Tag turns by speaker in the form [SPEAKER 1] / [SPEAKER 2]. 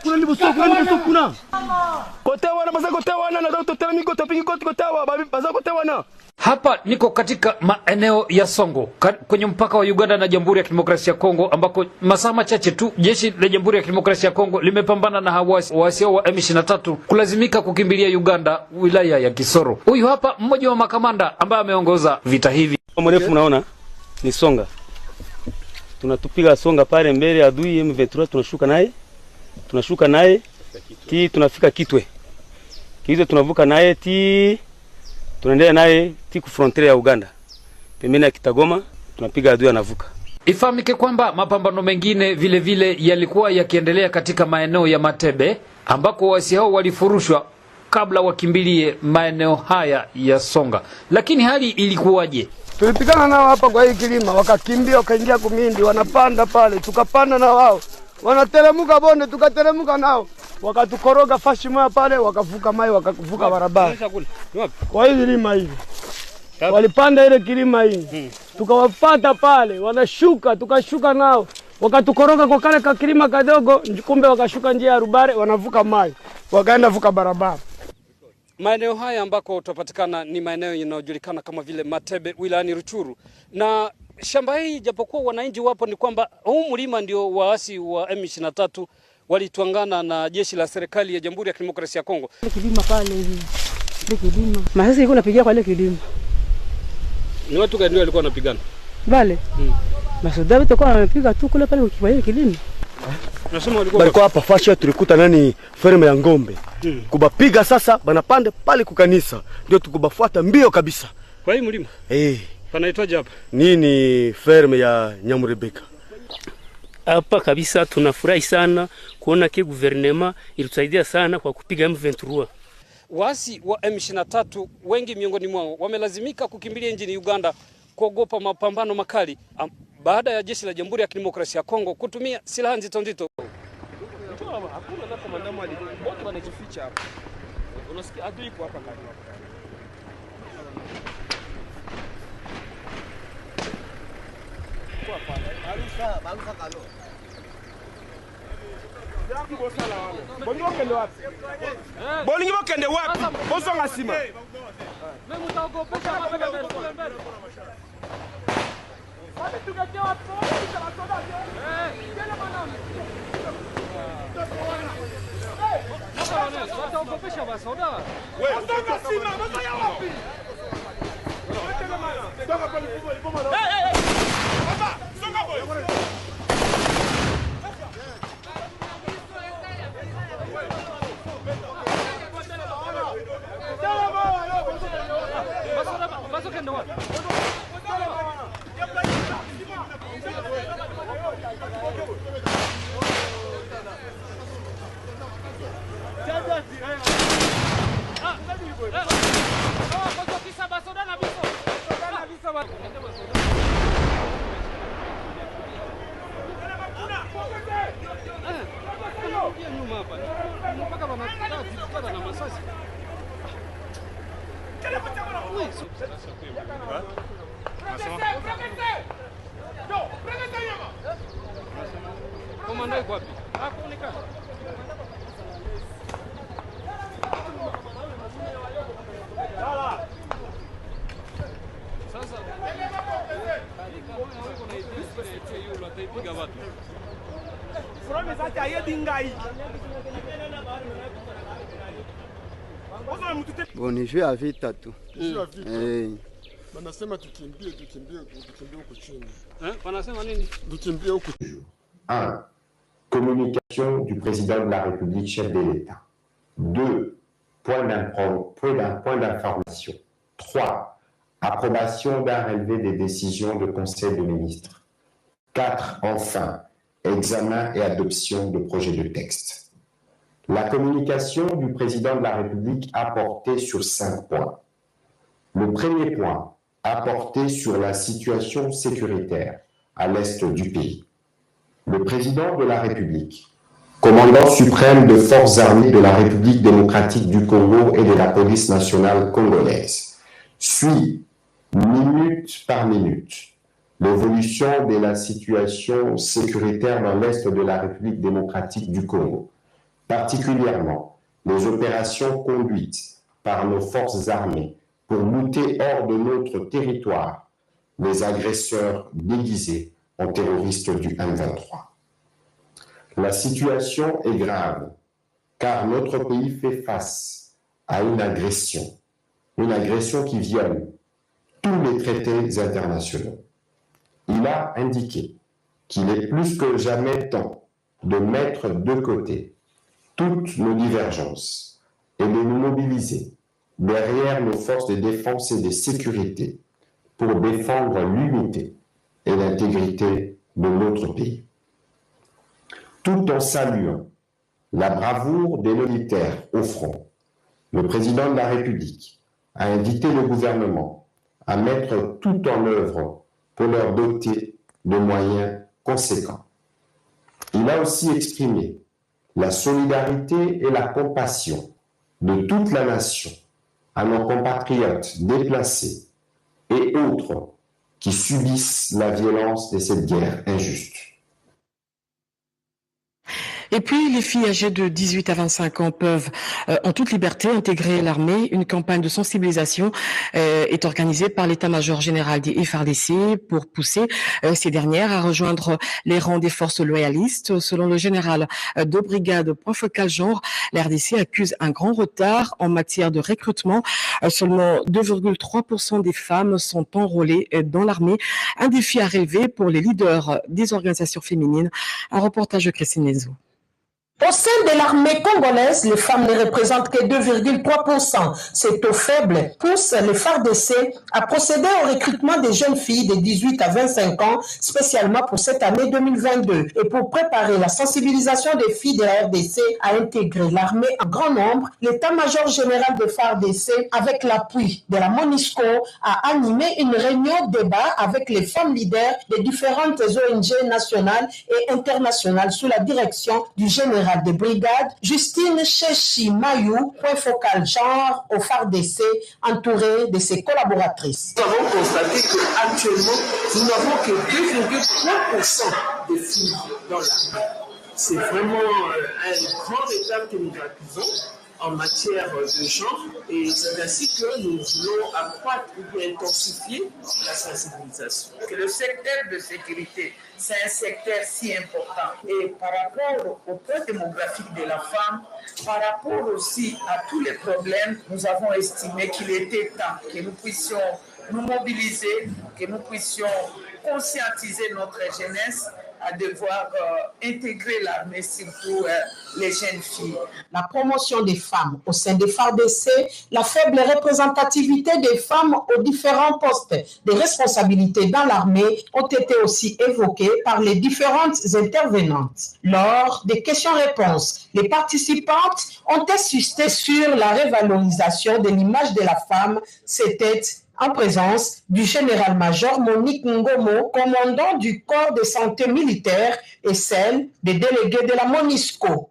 [SPEAKER 1] kuna liboso kuna kote wana maza kote wana na totela miko topiki kote wana baza kote wana.
[SPEAKER 2] Hapa niko katika maeneo ya Songo kwenye mpaka wa Uganda na Jamhuri ya Kidemokrasia ya Kongo, ambako masaa machache tu jeshi la Jamhuri ya Kidemokrasia ya Kongo limepambana na waasi wa M23 kulazimika kukimbilia Uganda, wilaya ya Kisoro. Huyu hapa mmoja wa makamanda ambaye ameongoza vita hivi.
[SPEAKER 1] Mrefu unaona ni Songa. Tunatupiga Songa pale mbele adui M23, tunashuka naye ti tunafika Kitwe. Kizo tunavuka naye ti tunaendelea naye ti ku frontiere ya Uganda. Pembeni ya Kitagoma tunapiga adui anavuka.
[SPEAKER 2] Ifahamike kwamba mapambano mengine vile vile yalikuwa yakiendelea katika maeneo ya Matebe, ambako waasi hao walifurushwa kabla wakimbilie maeneo haya ya Songa. Lakini hali ilikuwaje?
[SPEAKER 3] Tulipigana nao hapa kwa hii kilima, wakakimbia wakaingia Kumindi, wanapanda pale, tukapanda na wao. Wanatelemuka bonde, tukatelemuka nao. Wakatukoroga fashi moja pale, wakavuka mai, wakavuka barabara. Kwa hii kilima hivi. Walipanda ile kilima hii. Tukawafuata pale, wanashuka, tukashuka nao. Wakatukoroga kwa kale ka kilima kadogo, kumbe wakashuka njia ya Rubare, wanavuka mai. Wakaenda vuka barabara.
[SPEAKER 4] Maeneo haya ambako tutapatikana ni maeneo yanayojulikana kama vile Matebe wilayani Ruchuru. Na shamba hii japokuwa wananchi wapo, ni kwamba huu mlima ndio waasi wa M23 walitwangana na jeshi la serikali ya Jamhuri ya Kidemokrasia ya Kongo.
[SPEAKER 5] Kilima pale hivi. Kilima. Masasi iko napigia kwa ile kilima.
[SPEAKER 4] Ni watu gani walikuwa wanapigana?
[SPEAKER 5] Vale. Masoda wote kwa wanapiga tu kule pale kwa ile kilima.
[SPEAKER 1] Nasema walikuwa hapa fasha, tulikuta nani ferme ya ngombe. Kubapiga sasa banapande pale kukanisa. Ndio tukubafuata mbio kabisa.
[SPEAKER 4] Kwa hii mlima? Panaitwaje hapa?
[SPEAKER 1] Nini ferme ya Nyamurebeka.
[SPEAKER 6] Hapa kabisa tunafurahi sana kuona ke gouvernement ilitusaidia sana kwa kupiga M23.
[SPEAKER 4] Waasi wa M23 wengi miongoni mwao wamelazimika kukimbilia nchini Uganda kuogopa mapambano makali baada ya jeshi la Jamhuri ya Kidemokrasia ya Kongo kutumia silaha nzito nzito.
[SPEAKER 1] Hakuna na komanda mwali. Wote wanajificha hapa. Unasikia adui iko hapa karibu. Kwa pale. Barusa kalo. Bolingi bokende wapi? Bosonga sima.
[SPEAKER 4] Mimi mtaogopesha mabega mbele. Wapi tukatia watu wa masoda? Kile mwanangu. Wataogopesha masoda. Wewe bosonga sima, bosonga wapi? Songa pale kubwa. Baba, songa boy. Komanda yuko wapi? Hakuonekana. Sasa
[SPEAKER 3] Boni juu ya vita tu.
[SPEAKER 7] Wanasema tukimbie huko chini.
[SPEAKER 4] Wanasema nini?
[SPEAKER 7] Tukimbie huko.
[SPEAKER 8] 1. Communication du président de la République, chef de l'État. 2. Point d'information. 3. Approbation d'un relevé des décisions de Conseil de ministres. 4. Enfin, examen et adoption de projets de texte. La communication du président de la République a porté sur 5 points. Le premier point a porté sur la situation sécuritaire à l'est du pays. Le président de la République, commandant suprême des forces armées de la République démocratique du Congo et de la police nationale congolaise, suit minute par minute l'évolution de la situation sécuritaire dans l'Est de la République démocratique du Congo, particulièrement les opérations conduites par nos forces armées pour lutter hors de notre territoire les agresseurs déguisés en terroristes du M23. La situation est grave car notre pays fait face à une agression qui viole tous les traités internationaux. Il a indiqué qu'il est plus que jamais temps de mettre de côté toutes nos divergences et de nous mobiliser derrière nos forces de défense et de sécurité pour défendre l'unité et l'intégrité de notre pays. Tout en saluant la bravoure des militaires au front, le président de la République a invité le gouvernement à mettre tout en œuvre pour leur doter de moyens conséquents. Il a aussi exprimé la solidarité et la compassion de toute la nation à nos compatriotes déplacés et autres qui subissent la violence de cette guerre injuste.
[SPEAKER 9] Et puis, les filles âgées de 18 à 25 ans peuvent, en toute liberté, intégrer l'armée. Une campagne de sensibilisation est organisée par l'état-major général des FARDC pour pousser ces dernières à rejoindre les rangs des forces loyalistes. Selon le général de brigade point focal genre, la RDC accuse un grand retard en matière de recrutement. Seulement 2,3% des femmes sont enrôlées dans l'armée. Un défi à relever pour les leaders des organisations féminines. Un reportage de Christine Nezo.
[SPEAKER 10] Au sein de l'armée congolaise, les femmes ne représentent que 2,3%. Ce taux faible pousse les FARDC à procéder au recrutement des jeunes filles de 18 à 25 ans, spécialement pour cette année 2022. Et pour préparer la sensibilisation des filles de la RDC à intégrer l'armée en grand nombre, l'état-major général de FARDC, avec l'appui de la MONUSCO, a animé une réunion débat avec les femmes leaders des différentes ONG nationales et internationales sous la direction du général de brigade Justine Chechi Mayou, point focal genre au FARDC, entourée de ses collaboratrices.
[SPEAKER 11] Nous avons constaté qu'actuellement, nous n'avons que 2,3% de filles dans l'armée. C'est vraiment un grand retard que nous accusons en matière de genre et c'est ainsi que nous voulons accroître ou intensifier la sensibilisation.
[SPEAKER 12] Le secteur de sécurité, c'est un secteur si important et par rapport au poids démographique de la femme, par rapport aussi à tous les problèmes, nous avons estimé qu'il était temps que nous puissions nous mobiliser, que nous puissions conscientiser notre jeunesse à devoir intégrer l'armée, surtout les jeunes filles.
[SPEAKER 10] La promotion des femmes au sein des FARDC, la faible représentativité des femmes aux différents postes de responsabilité dans l'armée ont été aussi évoquées par les différentes intervenantes. Lors des questions-réponses, les participantes ont insisté sur la révalorisation de l'image de la femme. C'était en présence du général-major Monique Ngomo, commandant du corps de santé militaire et celle des délégués de la MONUSCO.